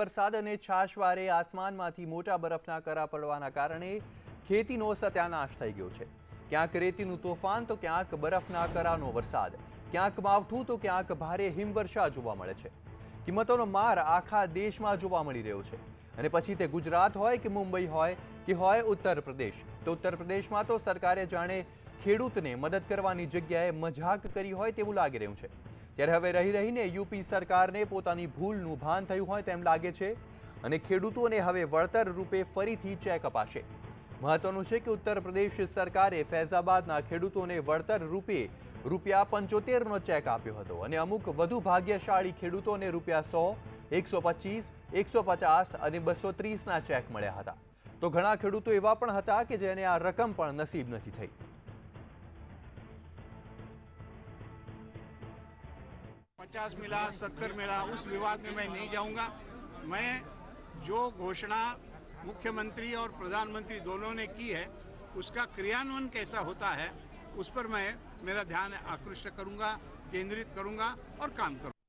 હિમવર્ષાદ અને છાશવારે આસમાનમાંથી મોટા બરફના કરા પડવાના કારણે ખેતીનો સત્યાનાશ થઈ ગયો છે। ક્યાંક રેતીનું તોફાન તો ક્યાંક બરફના કરાનો વરસાદ, ક્યાંક માવઠું તો ક્યાંક ભારે હિમવર્ષા જોવા મળે છે। કિંમતોનો માર આખા દેશમાં જોવા મળી રહ્યો છે અને પછી તે ગુજરાત હોય કે મુંબઈ હોય કે હોય ઉત્તર પ્રદેશ, તો ઉત્તર પ્રદેશમાં તો સરકારે જાણે ખેડૂતને મદદ કરવાની જગ્યાએ મજાક કરી હોય તેવું લાગી રહ્યું છે। ત્યારે હવે રહીને યુપી સરકારને પોતાની ભૂલનું ભાન થયું હોય તેમ લાગે છે અને ખેડૂતોને હવે વળતર રૂપે ફરીથી ચેક અપાશે। મહત્વનું છે કે ઉત્તર પ્રદેશ સરકારે ફૈઝાબાદના ખેડૂતોને વળતર રૂપે ₹75નો ચેક આપ્યો હતો અને અમુક વધુ ભાગ્યશાળી ખેડૂતોને ₹100, 125, 150 અને 230ના ચેક મળ્યા હતા। તો ઘણા ખેડૂતો એવા પણ હતા કે જેને આ રકમ પણ નસીબ નથી થઈ। 50 मिला, 70 मिला, उस विवाद में मैं नहीं जाऊंगा। मैं जो घोषणा मुख्यमंत्री और प्रधानमंत्री दोनों ने की है उसका क्रियान्वयन कैसा होता है उस पर मैं मेरा ध्यान आकृष्ट करूंगा, केंद्रित करूंगा और काम करूंगा।